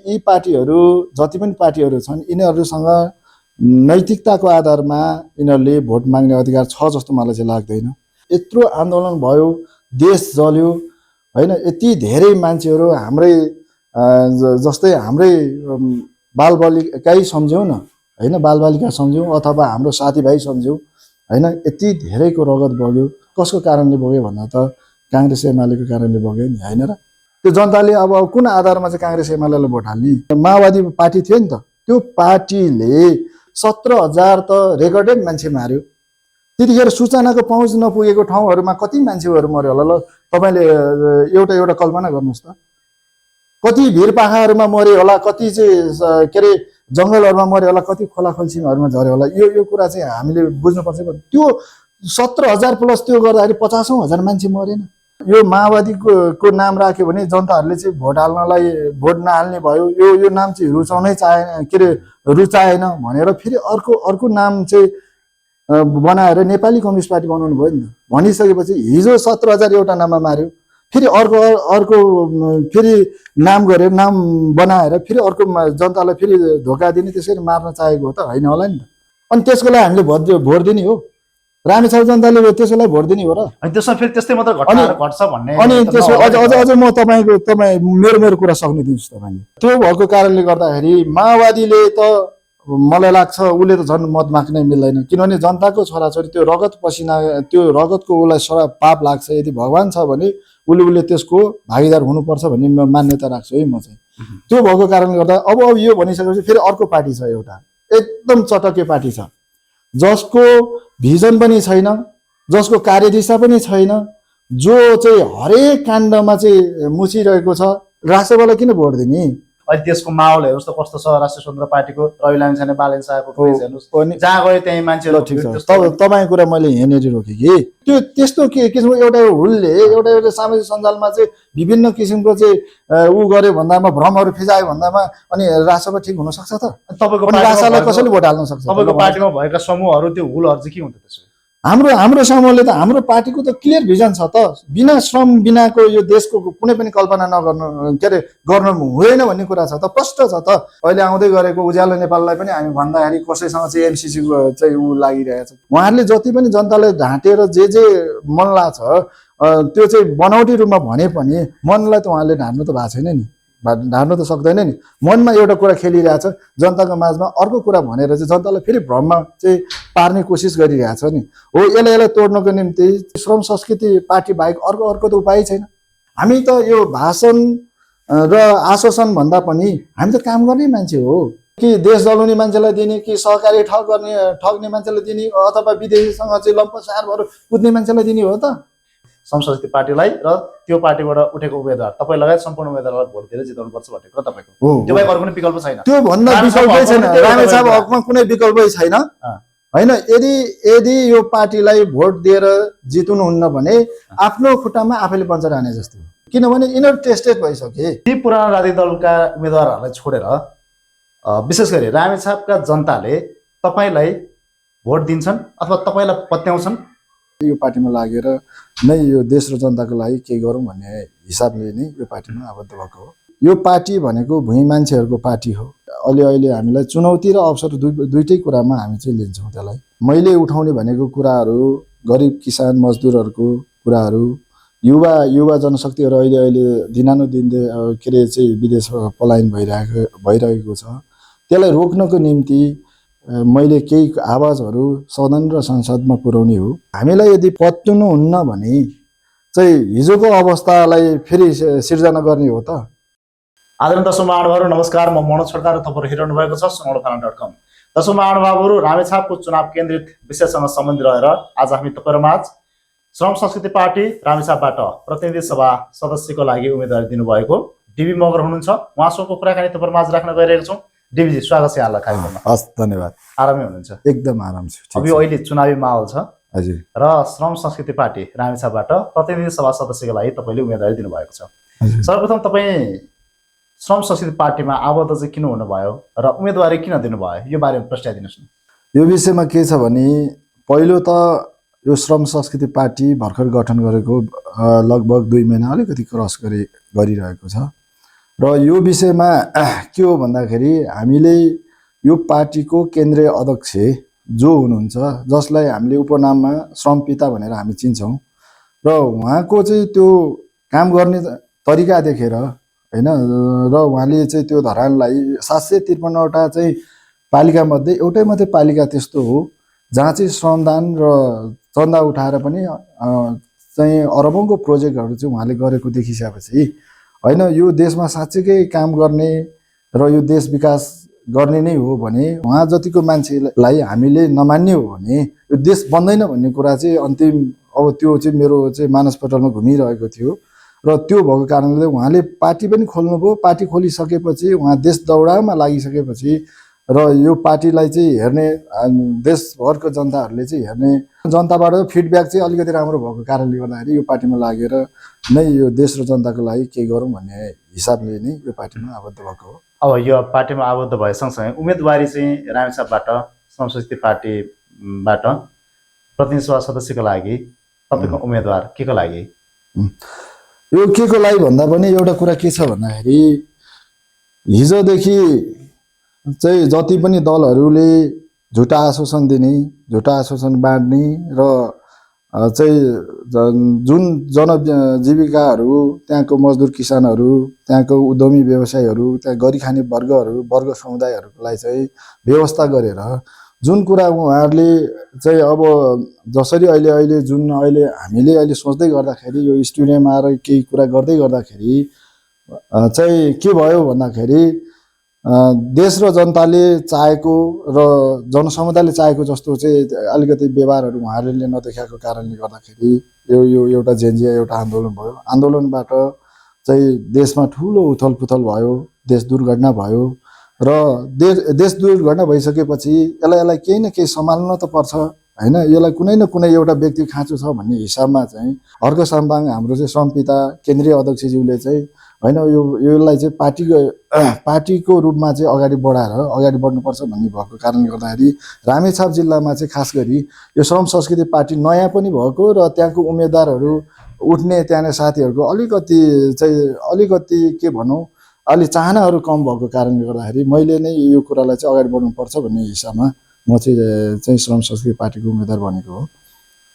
यी पार्टीहरू जति पनि पार्टीहरू छन् यिनीहरूसँग नैतिकताको आधारमा यिनीहरूले भोट माग्ने अधिकार छ जस्तो मलाई चाहिँ लाग्दैन। यत्रो आन्दोलन भयो, देश जल्यो हैन, यति धेरै मान्छेहरू हाम्रै जस्तै हाम्रै बालबालिकै सम्झ्यौँ न हैन, बालबालिका सम्झ्यौँ अथवा हाम्रो साथीभाइ सम्झ्यौँ हैन, यति धेरैको रगत बग्यो। कसको कारणले बग्यो भन्दा त काङ्ग्रेस एमालेको कारणले बग्यो नि हैन र। त्यो जनताले अब कुन आधारमा चाहिँ काङ्ग्रेस एमालेलाई भोट हाल्ने? माओवादी पार्टी थियो नि त, त्यो पार्टीले 17,000 त रेकर्डेड मान्छे मार्यो। त्यतिखेर सूचनाको पहुँच नपुगेको ठाउँहरूमा कति मान्छेहरू मर्यो होला? ल तपाईँले एउटा कल्पना गर्नुहोस् त। कति भिरपाखाहरूमा मर्यो होला, कति चाहिँ के अरे जङ्गलहरूमा मर्यो होला, कति खोला खल्सीहरूमा झऱ्यो होला। यो कुरा चाहिँ हामीले बुझ्नुपर्छ। त्यो 17,000 प्लस त्यो गर्दाखेरि 50,000 मान्छे मरेन। यो माओवादीको नाम राख्यो भने जनताहरूले चाहिँ भोट हाल्नलाई भोट नहाल्ने भयो। यो नाम चाहिँ रुचाउनै चाहे के अरे रुचाएन भनेर फेरि अर्को नाम चाहिँ बनाएर नेपाली कम्युनिस्ट पार्टी बनाउनु भयो नि त। भनिसकेपछि हिजो 17,000 एउटा नाममा मार्यो, फेरि अर्को फेरि नाम गरेर नाम बनाएर फेरि अर्को जनतालाई फेरि धोका दिने, त्यसरी मार्न चाहेको हो त होइन होला नि त। अनि त्यसको लागि हामीले भोट दिने हो? रामेछाप जनताले त्यसको लागि भोट दिने हो र? अनि त्यसमा फेरि त्यस्तै मात्र घट्छ भन्ने। अनि त्यसो अझ म तपाईँ मेरो कुरा सक्नु दिनुहोस् तपाईँले। त्यो भएको कारणले गर्दाखेरि माओवादीले त मलाई लाग्छ उसले त झन् मत माग्नै मिल्दैन। किनभने जनताको छोराछोरी त्यो रगत पसिना त्यो रगतको उसलाई पाप लाग्छ। यदि भगवान छ भने उसले त्यसको भागीदार हुनुपर्छ भन्ने मान्यता राख्छु है म चाहिँ। त्यो भएको कारणले गर्दा अब यो भनिसकेपछि फेरि अर्को पार्टी छ, एउटा एकदम चटके पार्टी छ, जसको भिजन पनि छैन, जसको कार्यदिशा पनि छैन, जो चाहिँ हरेक काण्डमा चाहिँ मुछिरहेको छ। राष्ट्रवादीलाई किन भोट दिने? अहिले देशको माहौल हेर्नुहोस् त कस्तो छ। राष्ट्रिय स्वतन्त्र पार्टीको रवि लामिछाने बालेन शाहको पेज हेर्नुहोस्, जहाँ गयो त्यही मान्छेहरू। ठिक छ, तपाईँको कुरा मैले यहाँनिर रोकेँ कि त्यो त्यस्तो किसिमको एउटा हुलले एउटा सामाजिक सञ्जालमा चाहिँ विभिन्न किसिमको चाहिँ ऊ गर्यो भन्दामा, भ्रमहरू फिजायो भन्दामा अनि राष्ट्रसभा ठिक हुनसक्छ त? तपाईँको राष्ट्रलाई कसैले भोट हाल्न सक्छ? तपाईँको पार्टीमा भएका समूहहरू त्यो हुलहरू चाहिँ के हुन्छ त्यसो? हाम्रो समूहले त हाम्रो पार्टीको त क्लियर भिजन छ त। बिना श्रम बिनाको यो देशको कुनै पनि कल्पना नगर्नु के अरे गर्नु हुँदैन भन्ने कुरा छ त, प्रष्ट छ त। अहिले आउँदै गरेको उज्यालो नेपाललाई पनि हामी भन्दाखेरि कसैसँग चाहिँ एमसिसीको चाहिँ ऊ लागिरहेछ। उहाँहरूले जति पनि जनतालाई ढाँटेर जे मन लाग्छ त्यो चाहिँ बनावटी रूपमा भने पनि मनलाई त उहाँले ढाँट्नु त भएको छैन नि, ढाँट्नु त सक्दैन नि। मनमा एउटा कुरा खेलिरहेछ, जनताको माझमा अर्को कुरा भनेर चाहिँ जनतालाई फेरि भ्रममा चाहिँ पार्ने कोसिस गरिरहेछ नि। हो, यसलाई तोड्नको निम्ति श्रम संस्कृति पार्टी बाहेक अर्को त उपाय छैन। हामी त यो भाषण र आश्वासन भन्दा पनि हामी त काम गर्ने मान्छे हो। कि देश जलाउने मान्छेलाई दिने, कि सहकारी ठग्ने मान्छेलाई दिने, अथवा विदेशीसँग चाहिँ लम्पसार भएर कुद्ने मान्छेलाई दिने हो त? संस्कृति पार्टीलाई र त्यो पार्टीबाट उठेको उम्मेदवार तपाईँ लगायत सम्पूर्ण उम्मेदवारलाई भोट दिएर जिताउनु पर्छ भन्ने कुरा तपाईँको हो। त्यो बाहेक अरू कुनै विकल्प छैन? त्यो भन्दा विकल्पै छैन। रामेछाप हकमा कुनै विकल्पै छैन हैन। यदि यो पार्टीलाई भोट दिएर जित्नुहुन्न भने आफ्नो खुट्टामा आफैले पञ्चर हाने जस्तो हो। किनभने यिनीहरू टेस्टेड भइसके। ती पुरानो राजनीतिक दलका उम्मेदवारहरूलाई छोडेर विशेष गरी रामेछापका जनताले तपाईँलाई भोट दिन्छन् अथवा तपाईँलाई पत्याउँछन्? यो पार्टीमा लागेर नै यो देश र जनताको लागि केही गरौँ भन्ने हिसाबले नै यो पार्टीमा आबद्ध भएको हो। यो पार्टी भनेको भुइँ मान्छेहरूको पार्टी हो। अहिले हामीलाई चुनौती र अवसर दुईटै कुरामा हामी चाहिँ लिन्छौँ त्यसलाई। मैले उठाउने भनेको कुराहरू गरिब किसान मजदुरहरूको कुराहरू, युवा जनशक्तिहरू अहिले दिनानुदिन के अरे चाहिँ विदेश पलायन भइरहेको छ। त्यसलाई रोक्नको निम्ति मैले केही आवाजहरू सदन र संसदमा पुर्याउने हो। हामीलाई यदि पत्याउनुहुन्न भने चाहिँ हिजोको अवस्थालाई फेरि सिर्जना गर्ने हो त? आदरणीय दर्शक महानुभावहरू नमस्कार, म मनोज सरकार र तपाईहरु हेरिरहनु भएको छ sonodofalana.com। दर्शक महानुभावहरू, रामेछापको चुनाव केन्द्रित विषयसँग सम्बन्धित रहेर आज हामी तपाईहरु माझ श्रम संस्कृति पार्टी रामेछापबाट प्रतिनिधि सभा सदस्यको लागि उम्मेदवारी दिनुभएको डीबी मगर हुनुहुन्छ। उहाँसँगको कुराकानी तपाईहरु माझ राख्न गइरहेको छौँ। डीबीजी स्वागत छ यहाँलाई कार्यक्रममा। हस्, धन्यवाद। आरामै हुनुहुन्छ? एकदम आराम छु। अब यो अहिले चुनावी माहौल छ हजुर, र श्रम संस्कृति पार्टी रामेछापबाट प्रतिनिधि सभा सदस्यको लागि तपाईले उम्मेदवारी दिनुभएको छ। सर्वप्रथम तपाईँ श्रम संस्कृति पार्टीमा आबद्ध चाहिँ किन हुनुभयो र उम्मेदवारी किन दिनुभयो, यो बारेमा प्रस्ताविदिनुहोस् न। यो विषयमा के छ भने पहिलो त यो श्रम संस्कृति पार्टी भर्खर गठन गरेको लगभग 2 महिना अलिकति क्रस गरिरहेको छ र यो विषयमा के हो भन्दाखेरि हामीले यो पार्टीको केन्द्रीय अध्यक्ष जो हुनुहुन्छ, जसलाई हामीले उपनाममा श्रम पिता भनेर हामी चिन्छौँ, र उहाँको चाहिँ त्यो काम गर्ने तरिका देखेर होइन, र उहाँले चाहिँ त्यो धरानलाई 753वटा चाहिँ पालिकामध्ये एउटै मात्रै पालिका त्यस्तो हो जहाँ चाहिँ श्रमदान र चन्दा उठाएर पनि चाहिँ अरबौँको प्रोजेक्टहरू चाहिँ उहाँले गरेको देखिसकेपछि होइन, यो देशमा साँच्चीकै काम गर्ने र यो देश विकास गर्ने नै हो भने उहाँ जतिको मान्छेलाई हामीले नमान्ने हो भने यो देश बन्दैन भन्ने कुरा चाहिँ अन्तिम अब त्यो चाहिँ मेरो चाहिँ मानसपटलमा घुमिरहेको थियो। र त्यो भएको कारणले उहाँले पार्टी पनि खोल्नुभयो। पार्टी खोलिसकेपछि उहाँ देश दौडामा लागिसकेपछि र यो पार्टीलाई चाहिँ हेर्ने देशभरको जनताहरूले चाहिँ हेर्ने, जनताबाट फिडब्याक चाहिँ अलिकति राम्रो भएको कारणले गर्दाखेरि यो पार्टीमा लागेर नै यो देश र जनताको लागि केही गरौँ भन्ने हिसाबले नै यो पार्टीमा आबद्ध भएको हो। अब यो पार्टीमा आबद्ध भए सँगसँगै उम्मेदवारी चाहिँ रामेछापबाट श्रमशक्ति पार्टीबाट प्रतिनिधि सभा सदस्यको लागि तपाईँको उम्मेदवार के को लागि? यो के को लागि भन्दा पनि एउटा कुरा के छ भन्दाखेरि हिजोदेखि चाहिँ जति पनि दलहरूले झुटा आश्वासन दिने, झुटा आश्वासन बाँड्ने र चाहिँ जुन जनजीविकाहरू त्यहाँको मजदुर किसानहरू, त्यहाँको उद्यमी व्यवसायीहरू, त्यहाँ गरिखाने वर्ग समुदायहरूलाई चाहिँ व्यवस्था गरेर जुन कुरा उहाँहरूले चाहिँ अब जसरी अहिले जुन हामीले अहिले सोच्दै गर्दाखेरि यो स्टुडियोमा आएर केही कुरा गर्दै गर्दाखेरि चाहिँ के भयो भन्दाखेरि देश र जनताले चाहेको र जनसमुदायले चाहेको जस्तो चाहिँ अलिकति व्यवहारहरू उहाँहरूले नदेखाएको कारणले गर्दाखेरि यो एउटा जेन्जिया एउटा आन्दोलन भयो। आन्दोलनबाट चाहिँ देशमा ठुलो उथलपुथल भयो, देश दुर्घटना भयो र देश दुर्घटना भइसकेपछि यसलाई केही न केही सम्हाल्न त पर्छ होइन। यसलाई कुनै न कुनै एउटा व्यक्ति खाँचो छ भन्ने हिसाबमा चाहिँ हर्क साम्बाङ हाम्रो चाहिँ श्रमपिता केन्द्रीय अध्यक्षज्यूले चाहिँ होइन यसलाई चाहिँ पार्टीको रूपमा चाहिँ अगाडि बढ्नुपर्छ भन्ने भएको कारणले गर्दाखेरि रामेछाप जिल्लामा चाहिँ खास गरी यो श्रम संस्कृति पार्टी नयाँ पनि भएको र त्यहाँको उम्मेदवारहरू उठ्ने त्यहाँको साथीहरूको अलिकति के भनौँ अलि चाहनाहरू कम भएको कारणले गर्दाखेरि मैले नै यो कुरालाई चाहिँ अगाडि बढ्नुपर्छ भन्ने हिसाबमा म चाहिँ श्रम संस्कृति पार्टीको उम्मेदवार बनेको हो।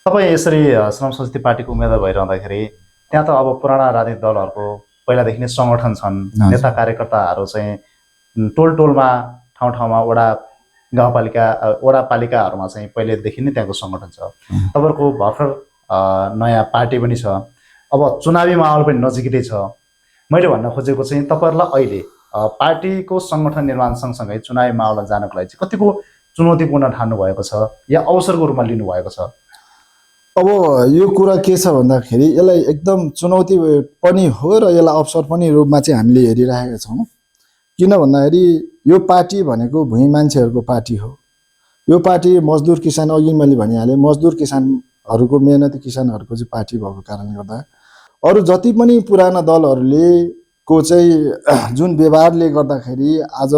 तपाईँ यसरी श्रम संस्कृति पार्टीको उम्मेदवार भइरहँदाखेरि त्यहाँ त अब पुराना राजनीतिक दलहरूको पहिलादेखि नै सङ्गठन छन्, नेता कार्यकर्ताहरू चाहिँ टोलमा ठाउँमा वडा पालिकाहरूमा चाहिँ पहिलेदेखि नै त्यहाँको सङ्गठन छ। तपाईँहरूको भर्खर नयाँ पार्टी पनि छ, अब चुनावी माहौल पनि नजिकै छ। मैले भन्न खोजेको चाहिँ तपाईँहरूलाई अहिले पार्टीको सङ्गठन निर्माण सँगसँगै चुनावी माहौलमा जानको लागि चाहिँ कतिको चुनौतीपूर्ण ठान्नु भएको छ या अवसरको रूपमा लिनुभएको छ? अब यो कुरा के छ भन्दाखेरि यसलाई एकदम चुनौती पनि हो र यसलाई अवसर पनि रूपमा चाहिँ हामीले हेरिरहेका छौँ। किन भन्दाखेरि यो पार्टी भनेको भुइँ मान्छेहरूको पार्टी हो। यो पार्टी मजदुर किसान, अघि मैले भनिहालेँ, मजदुर किसानहरूको मेहनती किसानहरूको चाहिँ पार्टी भएको कारणले गर्दा अरू जति पनि पुराना दलहरूले को चाहिँ जुन व्यवहारले गर्दाखेरि आज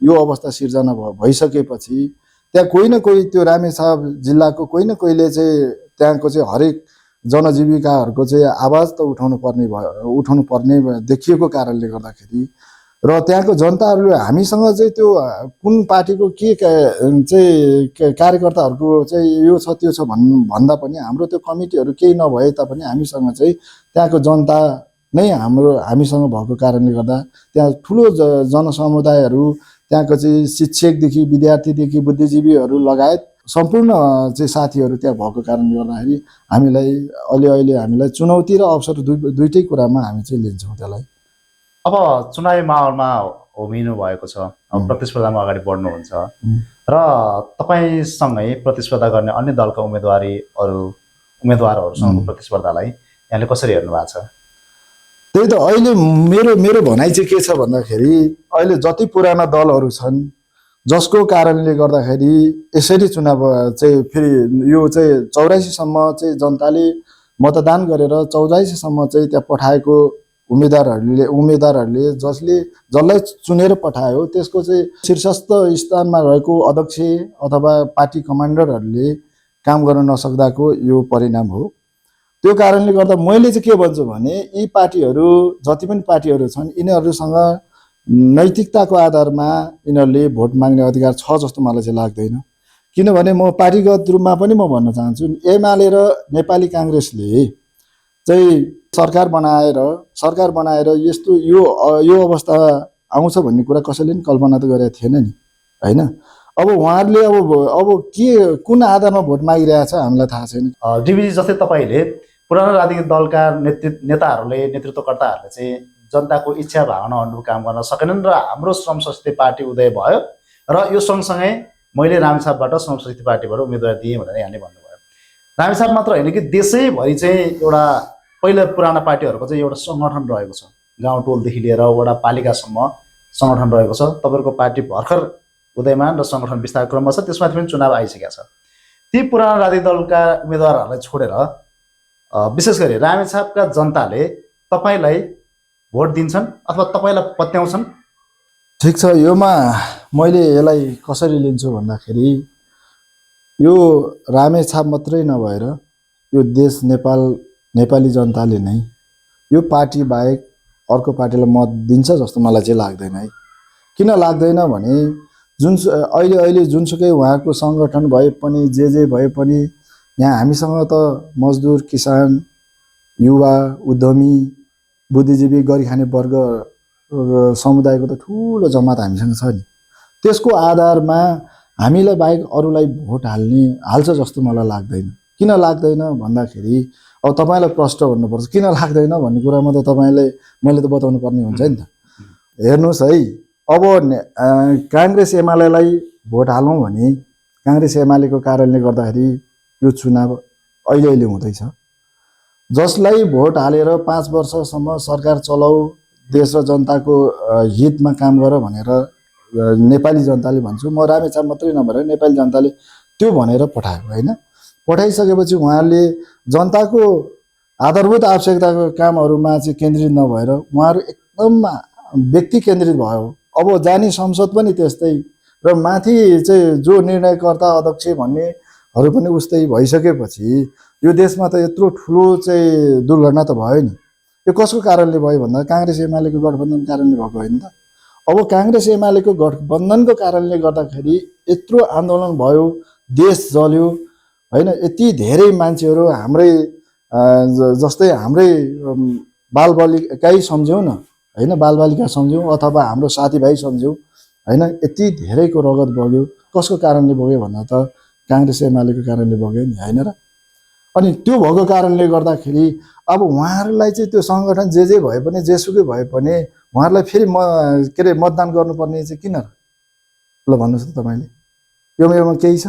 यो अवस्था सिर्जना भइसकेपछि त्यहाँ कोही न कोही त्यो रामेछाप जिल्लाको कोही न कोहीले चाहिँ त्यहाँको चाहिँ हरेक जनजीविकाहरूको चाहिँ आवाज त उठाउनु पर्ने देखिएको कारणले गर्दाखेरि र त्यहाँको जनताहरूले हामीसँग चाहिँ त्यो कुन पार्टीको के चाहिँ कार्यकर्ताहरूको चाहिँ यो छ त्यो छ भन्दा पनि हाम्रो त्यो कमिटीहरू केही नभए तापनि हामीसँग चाहिँ त्यहाँको जनता नै हामीसँग भएको कारणले गर्दा त्यहाँ ठुलो जनसमुदायहरू, त्यहाँको चाहिँ शिक्षकदेखि विद्यार्थीदेखि बुद्धिजीवीहरू लगायत सम्पूर्ण चाहिँ साथीहरू त्यहाँ भएको कारणले गर्दाखेरि अहिले हामीलाई चुनौती र अवसर दुइटै कुरामा हामी चाहिँ लिन्छौँ त्यसलाई। अब चुनावी माहौलमा होमिनु भएको छ, अब प्रतिस्पर्धामा अगाडि बढ्नुहुन्छ र तपाईँसँगै प्रतिस्पर्धा गर्ने अन्य दलका उम्मेदवारहरूसँग प्रतिस्पर्धालाई यहाँले कसरी हेर्नु भएको छ? त्यही त अहिले मेरो भनाइ चाहिँ के छ भन्दाखेरि अहिले जति पुराना दलहरू छन् जसको कारणले गर्दाखेरि यसरी चुनाव चाहिँ फेरि यो चाहिँ 84 सम्म चाहिँ जनताले मतदान गरेर 84 सम्म चाहिँ त्यहाँ पठाएको उम्मेदवारहरूले जसलाई चुनेर पठायो त्यसको चाहिँ शीर्षस्थ स्थानमा रहेको अध्यक्ष अथवा पार्टी कमान्डरहरूले काम गर्न नसक्दाको यो परिणाम हो। त्यो कारणले गर्दा मैले चाहिँ के भन्छु भने यी पार्टीहरू जति पनि पार्टीहरू छन् यिनीहरूसँग नैतिकताको आधारमा यिनीहरूले भोट माग्ने अधिकार छ जस्तो मलाई चाहिँ लाग्दैन। किनभने म पार्टीगत रूपमा पनि म भन्न चाहन्छु एमाले र नेपाली काङ्ग्रेसले चाहिँ सरकार बनाएर यस्तो यो अवस्था आउँछ भन्ने कुरा कसैले पनि कल्पना त गरेको थिएन नि हैन। अब उहाँहरूले अब के कुन आधारमा भोट मागिरहेछ हामीलाई थाहा छैन। डिबिजी जस्तै तपाईँले पुरानो राजनीतिक दलका नेतृत्वकर्ताहरूले चाहिँ जनताको इच्छा भावना अनुरूप काम गर्न सकेनन् र हाम्रो श्रम संस्कृति पार्टी उदय भयो र यो सँगसँगै मैले रामेछापबाट श्रम संस्कृति पार्टीबाट उम्मेदवार दिएँ भनेर यहाँले भन्नुभयो। रामेछाप मात्र होइन कि देशैभरि चाहिँ एउटा पहिला पुराना पार्टीहरूको चाहिँ एउटा सङ्गठन रहेको छ, गाउँ टोलदेखि लिएर वडा पालिकासम्म सङ्गठन रहेको छ। तपाईँहरूको पार्टी भर्खर उदयमान र सङ्गठन विस्तार क्रममा छ, त्यसमाथि पनि चुनाव आइसकेको छ। ती पुराना राजनीतिक दलका उम्मेदवारहरूलाई छोडेर विशेष गरी रामेछापका जनताले तपाईँलाई भोट दिन्छन् अथवा तपाईँलाई पत्याउँछन्? ठिक छ, योमा मैले यसलाई कसरी लिन्छु भन्दाखेरि यो रामेछाप मात्रै नभएर यो देश नेपाली जनताले नै यो पार्टी बाहेक अर्को पार्टीलाई मत दिन्छ जस्तो मलाई चाहिँ लाग्दैन है। किन लाग्दैन भने अहिले जुनसुकै उहाँको सङ्गठन भए पनि जे भए पनि यहाँ हामीसँग त मजदुर, किसान, युवा, उद्यमी, बुद्धिजीवी, गरिखाने वर्ग समुदायको त ठुलो जमात हामीसँग छ नि। त्यसको आधारमा हामीलाई बाहेक अरूलाई भोट हाल्छ जस्तो मलाई लाग्दैन। किन लाग्दैन भन्दाखेरि अब तपाईँलाई प्रश्न भन्नुपर्छ किन लाग्दैन भन्ने कुरामा त मैले त बताउनु पर्ने हुन्छ नि त। हेर्नुहोस् है, अब काङ्ग्रेस एमालेलाई भोट हालौँ भने काङ्ग्रेस एमालेको कारणले गर्दाखेरि यो चुनाव अहिले हुँदैछ। जसलाई भोट हालेर 5 वर्षसम्म सरकार चलाऊ, देश र जनताको हितमा काम गर भनेर नेपाली जनताले भन्छु, म रामेछाप मात्रै नभएर नेपाली जनताले त्यो भनेर पठायो होइन। पठाइसकेपछि उहाँहरूले जनताको आधारभूत आवश्यकताको कामहरूमा चाहिँ केन्द्रित नभएर उहाँहरू एकदम व्यक्ति केन्द्रित भयो। अब जाने संसद पनि त्यस्तै र माथि चाहिँ जो निर्णयकर्ता अध्यक्ष भन्नेहरू पनि उस्तै भइसकेपछि यो देशमा त यत्रो ठुलो चाहिँ दुर्घटना त भयो नि। यो कसको कारणले भयो भन्दा काङ्ग्रेस एमालेको गठबन्धन कारणले भएको होइन त। अब काङ्ग्रेस एमालेको गठबन्धनको कारणले गर्दाखेरि यत्रो आन्दोलन भयो, देश जल्यो होइन। यति धेरै मान्छेहरू हाम्रै जस्तै हाम्रै बालबालिकै सम्झ्यौँ न होइन, बालबालिका सम्झ्यौँ अथवा हाम्रो साथीभाइ सम्झ्यौँ होइन। यति धेरैको रगत बग्यो, कसको कारणले बग्यो भन्दा त काङ्ग्रेस एमालेको कारणले बग्यो नि होइन र। अनि त्यो भएको कारणले गर्दाखेरि अब उहाँहरूलाई चाहिँ त्यो सङ्गठन जे भए पनि जेसुकै भए पनि उहाँहरूलाई फेरि मतदान गर्नुपर्ने चाहिँ किन र? ल भन्नुहोस् त तपाईँले, योमा केही छ?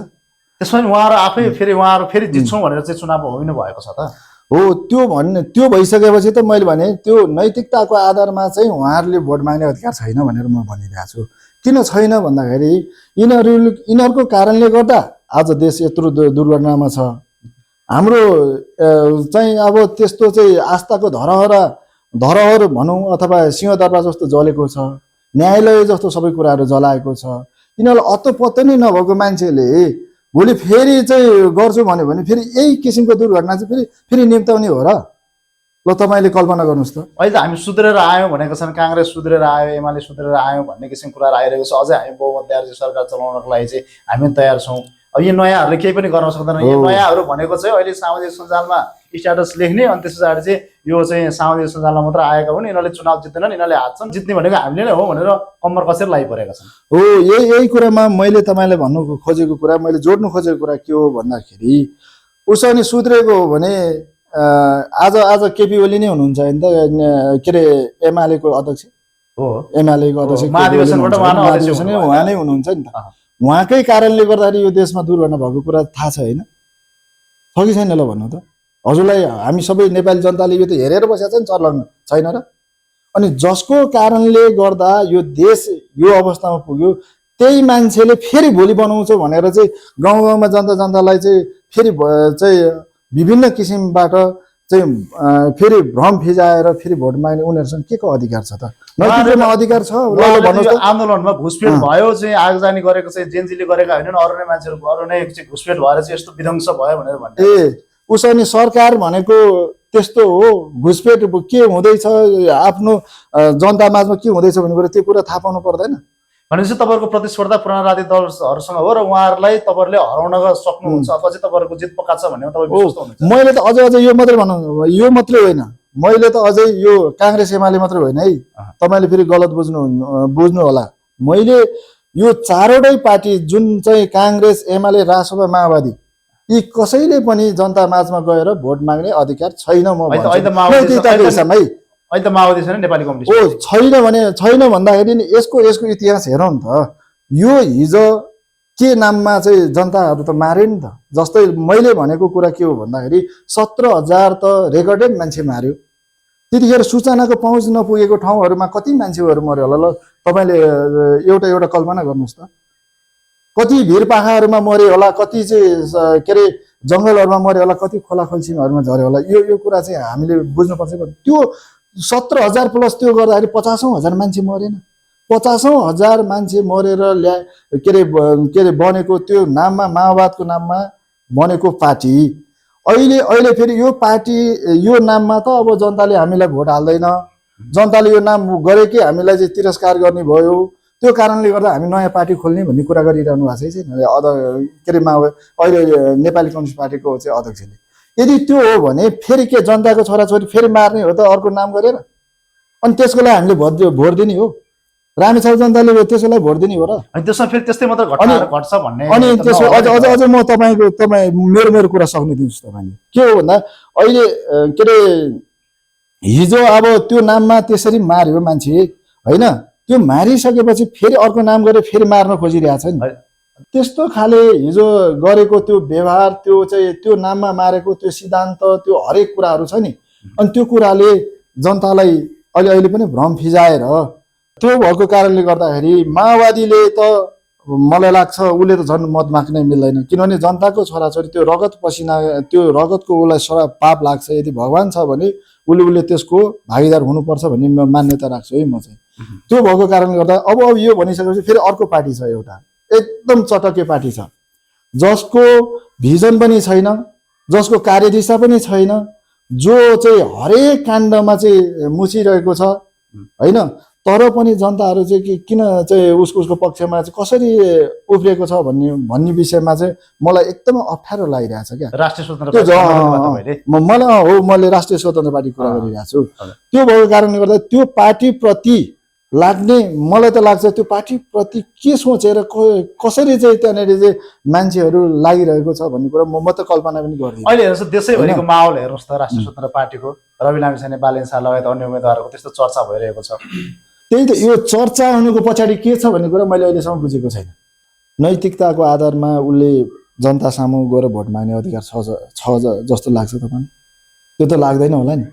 त्यसमा उहाँहरू फेरि जित्छौँ भनेर चाहिँ चुनाव होइनु भएको छ त हो। त्यो भइसकेपछि त मैले भने त्यो नैतिकताको आधारमा चाहिँ उहाँहरूले भोट माग्ने अधिकार छैन भनेर म भनिरहेको छु। किन छैन भन्दाखेरि यिनीहरूको कारणले गर्दा आज देश यत्रो दुर्घटनामा छ। हाम्रो चाहिँ अब त्यस्तो चाहिँ आस्थाको धरोहर भनौँ अथवा सिंहदरबार जस्तो जलेको छ, न्यायालय जस्तो सबै कुराहरू जलाएको छ। यिनीहरूलाई अत्तो नै नभएको मान्छेले भोलि फेरि चाहिँ गर्छु भन्यो भने फेरि यही किसिमको दुर्घटना चाहिँ फेरि निम्ताउने हो र? ल तपाईँले कल्पना गर्नुहोस् त। अहिले त हामी सुध्रेर आयौँ भनेको छन्, काङ्ग्रेस सुध्रेर आयो, एमाले सुध्रेर आयौँ भन्ने किसिमको कुराहरू आइरहेको छ। अझै हामी बहुमत सरकार चलाउनको लागि चाहिँ हामी तयार छौँ। अब यो नयाँहरूले केही पनि गर्न सक्दैन। यो नयाँहरू भनेको चाहिँ अहिले सामाजिक सञ्जालमा स्ट्याटस लेख्ने, अनि त्यस पछाडि चाहिँ यो चाहिँ सामाजिक सञ्जालमा मात्र आएका हुन्, यिनीहरूले चुनाव जित्दैनन्, यिनीहरूले हार्छन्, जित्ने भनेको हामीले नै हो भनेर कम्मर कसेर लागिपरेका छन्। हो, यही कुरामा मैले तपाईँलाई भन्नु खोजेको कुरा, मैले जोड्नु खोजेको कुरा के हो भन्दाखेरि उसो अनि सुध्रेको हो भने आज केपी ओली नै हुनुहुन्छ होइन त, के अरे एमालेको अध्यक्ष हो, एमालेको अध्यक्ष महाधिवेशनबाट उहाँ नै हुनुहुन्छ नि त। उहाँकै कारणले गर्दाखेरि यो देशमा दुर्घटना भएको कुरा थाहा छ होइन, छ कि छैन? ल भन्नु त हजुरलाई। हामी सबै नेपाली जनताले यो त हेरेर बसेको छ नि, चर्लङ्ग छैन र? अनि जसको कारणले गर्दा यो देश यो अवस्थामा पुग्यो त्यही मान्छेले फेरि भोलि बनाउँछ भनेर चाहिँ गाउँमा जनतालाई चाहिँ फेरि चाहिँ विभिन्न किसिमबाट चाहिँ फेरि भ्रम फिजाएर फेरि भोट माग्ने उनीहरूसँग के को अधिकार छ त? नैतिकमा अधिकार छ? आन्दोलनमा घुसपेट भयो चाहिँ आगजनी गरेको चाहिँ जेनजीले गरेका होइनन्, अरू नै मान्छेहरू अरू नै घुसपेट भएर चाहिँ यस्तो विध्वंस भयो भनेर भन्ने। उसो अनि सरकार भनेको त्यस्तो हो, घुसपेट के हुँदैछ, आफ्नो जनता माझमा के हुँदैछ भन्ने कुरा त्यो कुरा थाहा पाउनु पर्दैन। भनेपछि तपाईँहरूको प्रतिस्पर्धा पुराना राजनीतिक दलहरूसँग हो र उहाँहरूलाई तपाईँहरूले हराउन सक्नुहुन्छ अथवा चाहिँ तपाईँहरूको जित पक्का छ भन्ने तपाईँ विश्वस्त हुनुहुन्छ? मैले त अझै यो मात्रै भनौँ, यो मात्रै होइन, मैले त अझै यो काङ्ग्रेस एमाले मात्रै होइन है, तपाईँले फेरि गलत बुझ्नु होला। मैले यो चारवटै पार्टी जुन चाहिँ काङ्ग्रेस एमाले रासपा माओवादी यी कसैले पनि जनता माझमा गएर भोट माग्ने अधिकार छैन। म अहिले त माओवादी छैन, नेपाली कम्युनिस्ट हो छैन भने छैन भन्दाखेरि नि यसको इतिहास हेरौँ त। यो हिजो के नाममा चाहिँ जनताहरू त मारे नि त। जस्तै मैले भनेको कुरा के हो भन्दाखेरि 17,000 त रेकर्डेड मान्छे मार्यो। त्यतिखेर सूचनाको पहुँच नपुगेको ठाउँहरूमा कति मान्छेहरू मर्यो होला ल, तपाईँले एउटा कल्पना गर्नुहोस् त। कति भिरपाखाहरूमा मर्यो होला, कति चाहिँ के अरे जङ्गलहरूमा मर्यो होला, कति खोला खल्सीहरूमा झऱ्यो होला। यो कुरा चाहिँ हामीले बुझ्नुपर्छ। त्यो 17,000 प्लस त्यो गर्दाखेरि 50,000 मान्छे मरेन। 50,000 मान्छे मरेर के अरे बनेको त्यो नाममा, माओवादको नाममा बनेको पार्टी अहिले फेरि यो पार्टी यो नाममा त अब जनताले हामीलाई भोट हाल्दैन, जनताले यो नाम गरेकै हामीलाई चाहिँ तिरस्कार गर्ने भयो। त्यो कारणले गर्दा हामी नयाँ पार्टी खोल्ने भन्ने कुरा गरिरहनु भएको छैन के अरे अहिले नेपाली कम्युनिस्ट पार्टीको चाहिँ अध्यक्षले। यदि त्यो हो भने फेरि के जनताको छोराछोरी फेरि मार्ने हो त अर्को नाम गरेर? अनि त्यसको लागि हामीले भोट दिने हो? रामेछाप जनताले त्यसको लागि भोट दिने हो र? अनि त्यसमा फेरि त्यस्तै मात्र घट्छ भन्ने। अनि त्यसो अझ म तपाईँ मेरो कुरा सक्नु दिनुहोस्। तपाईँले के हो भन्दा अहिले के अरे हिजो अब त्यो नाममा त्यसरी मार्यो मान्छे होइन, त्यो मारिसकेपछि फेरि अर्को नाम गरेर फेरि मार्न खोजिरहेछ नि। त्यस्तो खाले हिजो गरेको त्यो व्यवहार, त्यो नाममा मारेको त्यो सिद्धान्त, त्यो हरेक कुराहरू छ नि। अनि त्यो कुराले जनतालाई अहिले पनि भ्रम फिजाएर त्यो भएको कारणले गर्दाखेरि माओवादीले त मलाई लाग्छ उसले त झन् मत माग्नै मिल्दैन। किनभने जनताको छोराछोरी त्यो रगत पसिना, त्यो रगतको उसलाई पाप लाग्छ। यदि भगवान छ भने उसले त्यसको भागीदार हुनुपर्छ भन्ने मान्यता राख्छु है म चाहिँ। त्यो भएको कारणले गर्दा अब यो भनिसकेपछि फेरि अर्को पार्टी छ, एउटा एकदम चटके पार्टी छ, जसको भिजन पनि छैन, जसको कार्यदिशा पनि छैन, जो चाहिँ हरेक काण्डमा चाहिँ मुछिरहेको छ होइन। तर पनि जनताहरू चाहिँ किन चाहिँ उसको पक्षमा चाहिँ कसरी उफ्रिएको छ भन्ने विषयमा चाहिँ मलाई एकदमै अप्ठ्यारो लागिरहेछ क्या। राष्ट्रिय स्वतन्त्र मैले राष्ट्रिय स्वतन्त्र पार्टी कुरा गरिरहेको छु। त्यो भएको कारणले गर्दा त्यो पार्टीप्रति लाग्ने मलाई त लाग्छ त्यो पार्टीप्रति के सोचेर कसरी चाहिँ त्यहाँनिर चाहिँ मान्छेहरू लागिरहेको छ भन्ने कुरा म त कल्पना पनि गर्दिनँ। अहिले हेर्नुहोस् देशैभरिको माहौल हेर्नुहोस् त, राष्ट्रिय स्वतन्त्र पार्टीको रवि लामिछाने, बालेन शाह लगायत अन्य उम्मेदवारहरूको त्यस्तो चर्चा भइरहेको छ। त्यही त यो चर्चा हुनुको पछाडि के छ भन्ने कुरा मैले अहिलेसम्म बुझेको छैन। नैतिकताको आधारमा उसले जनता सामु गएर भोट माग्ने अधिकार छ जस्तो लाग्छ तपाईँलाई? त्यो त लाग्दैन होला नि।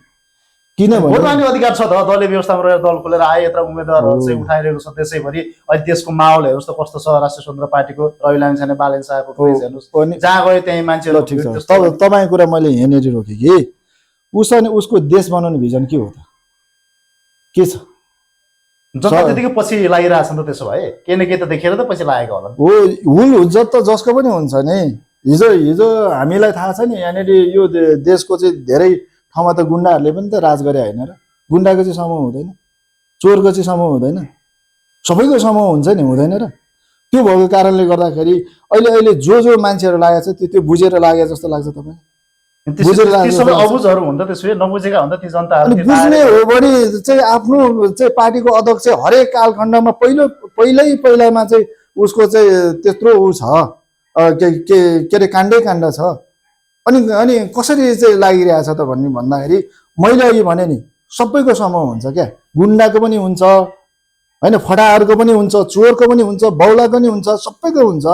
किनभने भोट माग्ने अधिकार छ त, दलीय व्यवस्थामा रहेर दल खोलेर आए यत्र उम्मेदवारहरू चाहिँ उठाइरहेको छ देशैभरि। अहिले देशको माहौल हेर्नुहोस् त कस्तो छ। राष्ट्रिय स्वतन्त्र पार्टीको रवि लामिछाने, बालेन शाहको पेज हेर्नुहोस्, जहाँ गयो त्यही मान्छेहरू। ठिक छ, तपाईँको कुरा मैले यहाँनिर रोकेँ कि उसको देश बनाउने भिजन के हो त, के छ? जनता त्यतिकै पछि लागिरहेछ नि त। त्यसो भए केही न केही त देखेर त पछि लागेको होला। हो, हुल हुज्जत त जसको पनि हुन्छ नि। हिजो हामीलाई थाहा छ नि यहाँनिर यो देशको चाहिँ धेरै ठाउँमा त गुन्डाहरूले पनि त राज गरे होइन र? गुन्डाको चाहिँ समूह हुँदैन, चोरको चाहिँ समूह हुँदैन, सबैको समूह हुन्छ नि, हुँदैन र? त्यो भएको कारणले गर्दाखेरि अहिले जो मान्छेहरू लागेको छ त्यो बुझेर लागे जस्तो लाग्छ तपाईँ? अबुझहरू हुन्छ त्यसो नबुझेका हुन्छ ती जनताहरू। बुझ्ने हो भने चाहिँ आफ्नो चाहिँ पार्टीको अध्यक्ष हरेक कालखण्डमा पहिलामा चाहिँ उसको चाहिँ त्यत्रो ऊ छ के अरे काण्डै काण्ड छ। अनि कसरी चाहिँ लागिरहेछ त भन्दाखेरि मैले अघि भने नि सबैको समूह हुन्छ क्या। गुन्डाको पनि हुन्छ होइन, फटाहरूको पनि हुन्छ, चोरको पनि हुन्छ, बौलाको पनि हुन्छ, सबैको हुन्छ।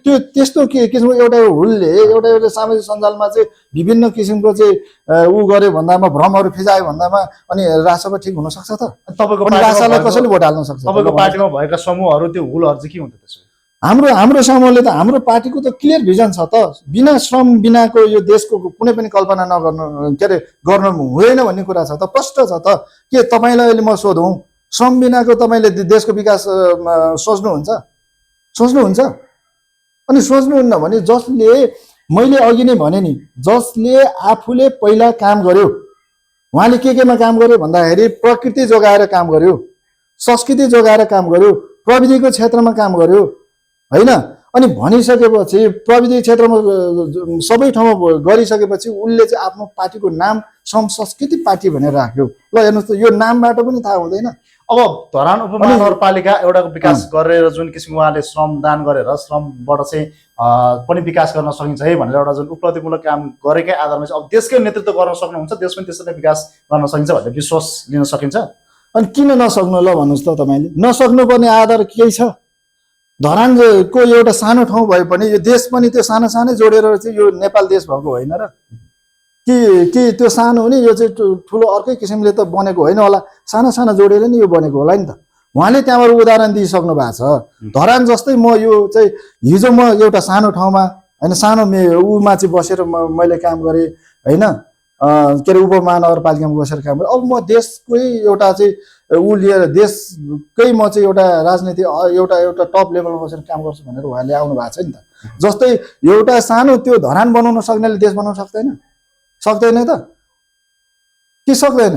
त्यो त्यस्तो के किसिमको एउटा हुलले एउटा सामाजिक सञ्जालमा चाहिँ विभिन्न किसिमको चाहिँ ऊ गर्यो भन्दामा, भ्रमहरू फिजायो भन्दामा अनि रासपा ठिक हुन सक्छ त? तपाईँको रासपालाई कसैले भोट हाल्न सक्छ? तपाईँको पार्टीमा भएका समूहहरू त्यो हुलहरू चाहिँ के हुन्छ त्यसो? हाम्रो समूहले त हाम्रो पार्टीको त क्लियर भिजन छ त। बिना श्रम बिनाको यो देशको कुनै पनि कल्पना नगर्नु के अरे गर्नु हुँदैन भन्ने कुरा छ त, प्रष्ट छ त। के तपाईँलाई अहिले म सोधौँ, श्रम बिनाको तपाईँले देशको विकास सोच्नुहुन्छ? अनि सोच्नुहुन्न भने जसले मैले अघि नै भने नि, जसले आफूले पहिला काम गर्यो, उहाँले केमा काम गर्यो भन्दाखेरि प्रकृति जोगाएर काम गर्यो, संस्कृति जोगाएर काम गर्यो, प्रविधिको क्षेत्रमा काम गर्यो हैन। अनि भनिसकेपछि प्रविधि क्षेत्रमा सबै ठाउँमा गरिसकेपछि उसले चाहिँ आफ्नो पार्टीको नाम श्रम संस्कृति पार्टी भनेर राख्यो। ल हेर्नुहोस् त, यो नामबाट पनि थाहा हुँदैन। अब धरान उपमहानगरपालिका एउटाको विकास गरेर जुन किसिमको उहाँले श्रम दान गरेर श्रमबाट चाहिँ पनि विकास गर्न सकिन्छ है भनेर एउटा जुन उपलब्धिमूलक काम गरेकै आधारमा चाहिँ अब देशकै नेतृत्व गर्न सक्नुहुन्छ, देश पनि त्यसरी विकास गर्न सकिन्छ भन्ने विश्वास लिन सकिन्छ। अनि किन नसक्नु ल भन्नुहोस् त तपाईँले? नसक्नुपर्ने आधार केही छ? धरानको एउटा सानो ठाउँ भए पनि यो देश पनि त्यो सानो सानै जोडेर चाहिँ यो नेपाल देश भएको होइन र? कि त्यो सानो हो नि, यो चाहिँ ठुलो अर्कै किसिमले त बनेको होइन होला, साना साना जोडेर नि यो बनेको होला नि त। उहाँले त्यहाँबाट उदाहरण दिइसक्नु भएको छ। धरान जस्तै म यो चाहिँ हिजो म एउटा सानो ठाउँमा होइन, सानो उमा चाहिँ बसेर मैले काम गरेँ होइन, के अरे उपमहानगरपालिकामा बसेर काम गरेँ। अब म देशकै एउटा चाहिँ ऊ लिएर देशकै म चाहिँ एउटा राजनीति एउटा टप लेभलमा बसेर काम गर्छु भनेर उहाँले आउनु भएको छ नि त। जस्तै एउटा सानो त्यो धरान बनाउन सक्नेले देश बनाउन सक्दैन त कि सक्दैन?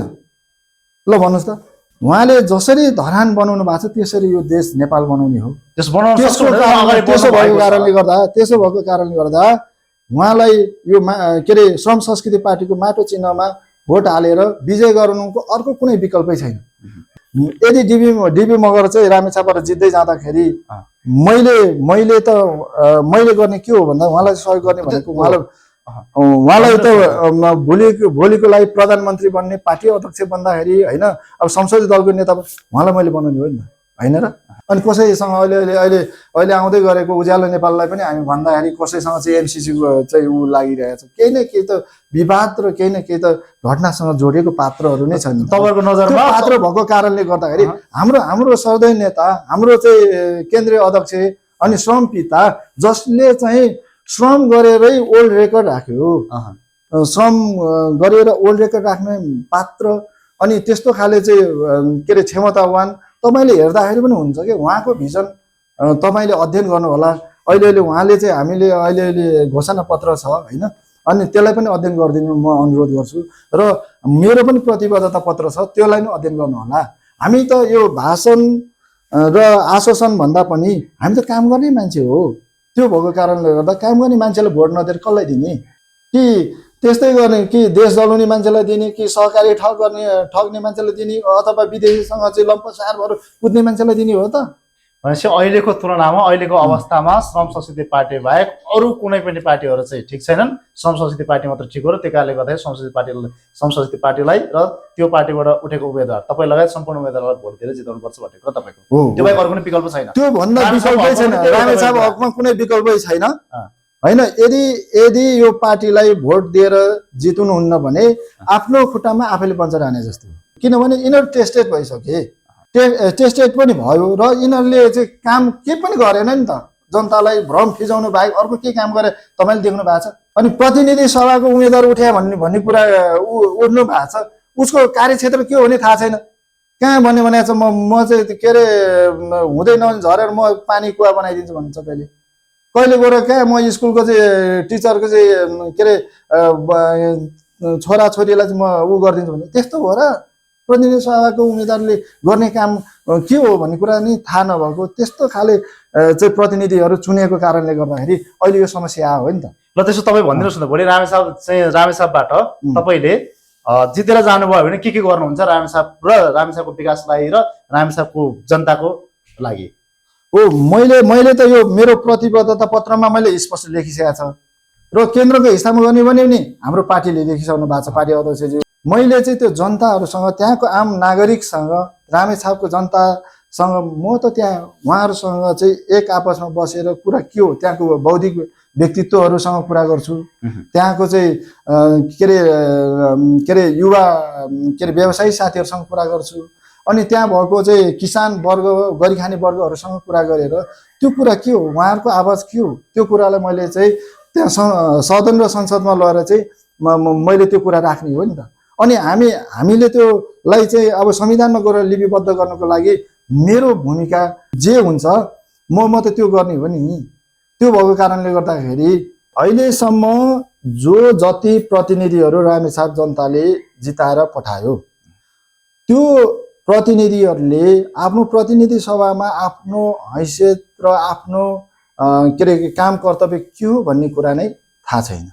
ल भन्नुहोस् त। उहाँले जसरी धरान बनाउनु भएको छ त्यसरी यो देश नेपाल बनाउने हो। त्यसो भएको कारणले गर्दा उहाँलाई यो के अरे श्रम संस्कृति पार्टीको माटो चिन्हमा भोट हालेर विजय गराउनुको अर्को कुनै विकल्पै छैन। यदि डिबी मगर चाहिँ रामेछापबाट जित्दै जाँदाखेरि मैले गर्ने के हो भन्दा उहाँलाई सहयोग गर्ने भनेको उहाँलाई त भोलिको लागि प्रधानमन्त्री बन्ने, पार्टी अध्यक्ष बन्दाखेरि होइन, अब संसदीय दलको नेता उहाँलाई मैले बनाउने हो नि त, होइन र? अनि कसैसँग अहिले आउँदै गरेको उज्यालो नेपाललाई पनि हामी भन्दाखेरि कसैसँग चाहिँ एमसिसीको चाहिँ ऊ लागिरहेछ, केही न केही त विवाद र केही न केही त घटनासँग जोडिएको पात्रहरू नै छन्। तपाईँको नजरमा पात्र भएको कारणले गर्दाखेरि हाम्रो सर्दै नेता, हाम्रो चाहिँ केन्द्रीय अध्यक्ष अनि श्रम पिता जसले चाहिँ श्रम गरेरै ओल्ड रेकर्ड राख्यो, श्रम गरेर ओल्ड रेकर्ड राख्ने पात्र अनि त्यस्तो खाले चाहिँ के अरे क्षमतावान तपाईँले हेर्दाखेरि पनि हुन्छ कि उहाँको भिजन तपाईँले अध्ययन गर्नु होला। अहिले उहाँले चाहिँ हामीले अहिले घोषणा पत्र छ होइन, अनि त्यसलाई पनि अध्ययन गरिदिनु म अनुरोध गर्छु र मेरो पनि प्रतिबद्धता पत्र छ, त्यसलाई पनि अध्ययन गर्नु होला। हामी त यो भाषण र आश्वासन भन्दा पनि हामी त काम गर्ने मान्छे हो। त्यो भएको कारणले गर्दा काम गर्ने मान्छेलाई भोट नदिएर कसलाई दिने? कि त्यस्तै गर्ने कि देश जलाउने मान्छेलाई दिने, कि सहकारी ठग्ने मान्छेलाई दिने, अथवा विदेशीसँग चाहिँ लम्पसार भएर कुद्ने मान्छेलाई दिने हो त? भनेपछि अहिलेको तुलनामा अहिलेको अवस्थामा श्रम संस्कृति पार्टी बाहेक अरू कुनै पनि पार्टीहरू चाहिँ ठिक छैनन्, श्रम संस्कृति पार्टी मात्र ठिक हो र त्यो कारणले गर्दाखेरि श्रम संस्कृति पार्टीलाई र त्यो पार्टीबाट उठेको उम्मेदवार तपाईँ लगायत सम्पूर्ण उम्मेदवारलाई भोट दिएर जिताउनुपर्छ भन्ने कुरा तपाईँको हो। त्यो बाहेक अरू कुनै विकल्प छैन? त्यो भन्दा विकल्पै छैन, रामेछाप हकमा कुनै विकल्पै छैन होइन। यदि यो पार्टीलाई भोट दिएर जिताउनुहुन्न भने आफ्नो खुट्टामा आफैले पञ्चर हाने जस्तो हो। किनभने यिनीहरू टेस्टेड भइसके, टेस्टेड पनि भयो र यिनीहरूले चाहिँ काम के पनि गरेन नि त। जनतालाई भ्रम फिजाउनु बाहेक अर्को के काम गरे तपाईँले देख्नु भएको छ? अनि प्रतिनिधि सभाको उम्मेदवार उठ्या भन्ने कुरा उठ्नु भएको छ, उसको कार्यक्षेत्र के हो भने थाहा छैन। कहाँ भने छ म चाहिँ के अरे हुँदै नहुने झरेर म पानी कुवा बनाइदिन्छु भन्छ कहिले गएर कहाँ म स्कुलको चाहिँ टिचरको चाहिँ के अरे छोराछोरीलाई चाहिँ म ऊ गरिदिन्छु भने त्यस्तो हो र? प्रतिनिधि सभाको उम्मेदवारले गर्ने काम के हो भन्ने कुरा नि थाहा नभएको त्यस्तो खाले चाहिँ प्रतिनिधिहरू चुनेको कारणले गर्दाखेरि अहिले यो समस्या आयो नि त। ल त्यसो तपाईँ भनिदिनुहोस् न, भोलि रामेछापबाट तपाईँले जितेर जानुभयो भने के गर्नुहुन्छ रामेछाप र रामेछापको विकासलाई र रामेछापको जनताको लागि? मैले त यो मेरो प्रतिबद्धता पत्रमा मैले स्पष्ट लेखिसकेको छ र केन्द्रको हिसाबमा गर्ने भने नि हाम्रो पार्टीले लेखिसक्नु भएको छ, पार्टी अध्यक्षजी। मैले चाहिँ त्यो जनताहरूसँग, त्यहाँको आम नागरिकसँग, रामेछापको जनतासँग म त त्यहाँ उहाँहरूसँग चाहिँ एक आपसमा बसेर कुरा के हो, त्यहाँको बौद्धिक व्यक्तित्वहरूसँग कुरा गर्छु, त्यहाँको चाहिँ के अरे युवा के अरे व्यवसायी साथीहरूसँग कुरा गर्छु, अनि त्यहाँ भएको चाहिँ किसान वर्ग, गरिखाने वर्गहरूसँग कुरा गरेर त्यो कुरा के हो, उहाँहरूको आवाज के हो, त्यो कुरालाई मैले चाहिँ त्यहाँ सदन र संसदमा लगेर चाहिँ मैले त्यो कुरा राख्ने हो नि त। अनि हामीले त्योलाई चाहिँ अब संविधानमा गएर लिपिबद्ध गर्नको लागि मेरो भूमिका जे हुन्छ म त त्यो गर्ने हो नि। त्यो भएको कारणले गर्दाखेरि अहिलेसम्म जो जति प्रतिनिधिहरू रामेछाप जनताले जिताएर पठायो त्यो प्रतिनिधिहरूले आफ्नो प्रतिनिधि सभामा आफ्नो हैसियत र आफ्नो के अरे काम कर्तव्य के हो भन्ने कुरा नै थाहा छैन।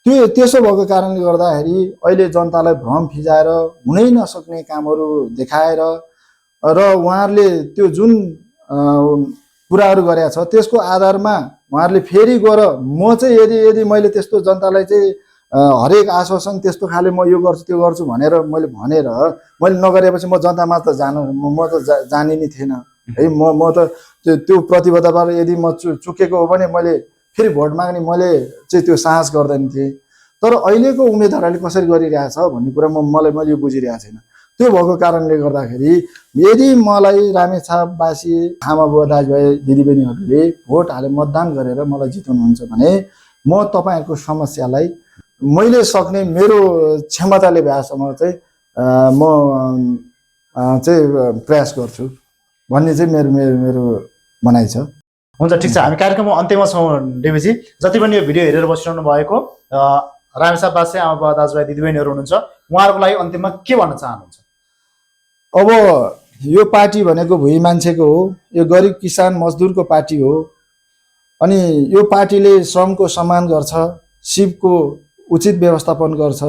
त्यसो भएको कारणले गर्दाखेरि अहिले जनतालाई भ्रम फिजाएर हुनै नसक्ने कामहरू देखाएर र उहाँहरूले त्यो जुन कुराहरू गरेका छ त्यसको आधारमा उहाँहरूले फेरि गएर म चाहिँ यदि मैले त्यस्तो जनतालाई चाहिँ हरेक आश्वासन त्यस्तो खाले म यो गर्छु त्यो गर्छु भनेर मैले नगरेपछि म जनतामा त म त जाने नै थिएन है। म त त्यो प्रतिबद्धताबाट यदि म चुकेको हो भने मैले फेरि भोट माग्ने मैले चाहिँ त्यो साहस गर्दैन थिएँ। तर अहिलेको उम्मेदवारहरूले कसरी गरिरहेछ भन्ने कुरा मैले यो बुझिरहेको छैन। त्यो भएको कारणले गर्दाखेरि यदि मलाई रामेछापवासी आमा बुवा दाजुभाइ दिदीबहिनीहरूले भोट हाले मतदान गरेर मलाई जिताउनुहुन्छ भने म तपाईँहरूको समस्यालाई मैले सक्ने मेरो क्षमताले भएसम्म चाहिँ म चाहिँ प्रयास गर्छु भन्ने चाहिँ मेरो भनाइ छ। हुन्छ, ठिक छ। हामी कार्यक्रमको अन्त्यमा छौँ डेबीजी। जति पनि यो भिडियो हेरेर बसिरहनु भएको रामेछापवासी आमा बुवा दाजुभाइ दिदीबहिनीहरू हुनुहुन्छ, उहाँहरूको लागि अन्त्यमा के भन्न चाहनुहुन्छ? अब यो पार्टी भनेको भुइँ मान्छेको हो, यो गरिब किसान मजदुरको पार्टी हो। अनि यो पार्टीले श्रमको सम्मान गर्छ, सिपको उचित व्यवस्थापन गर्छ।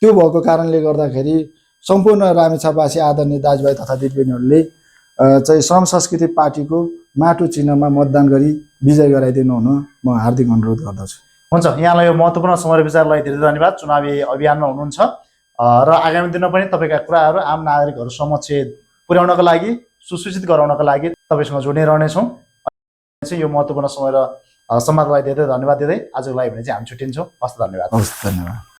त्यो भएको कारणले गर्दाखेरि सम्पूर्ण रामेछापवासी आदरणीय दाजुभाइ तथा दिदीबहिनीहरूले चाहिँ श्रम संस्कृति पार्टीको माटो चिह्नमा मतदान गरी विजय गराइदिनु हुन म हार्दिक अनुरोध गर्दछु। हुन्छ, यहाँलाई यो महत्त्वपूर्ण समय विचारलाई धेरै धन्यवाद। चुनावी अभियानमा हुनुहुन्छ र आगामी दिनमा पनि तपाईँका कुराहरू आम नागरिकहरू समक्ष पुर्याउनका लागि, सुसूचित गराउनका लागि तपाईँसँग जोड्ने रहनेछौँ। यो महत्त्वपूर्ण समय र समाजलाई धेरै धन्यवाद दिँदै आजको लागि भने चाहिँ हामी छुट्टिन्छौँ। हस्, धन्यवाद। हस्, धन्यवाद।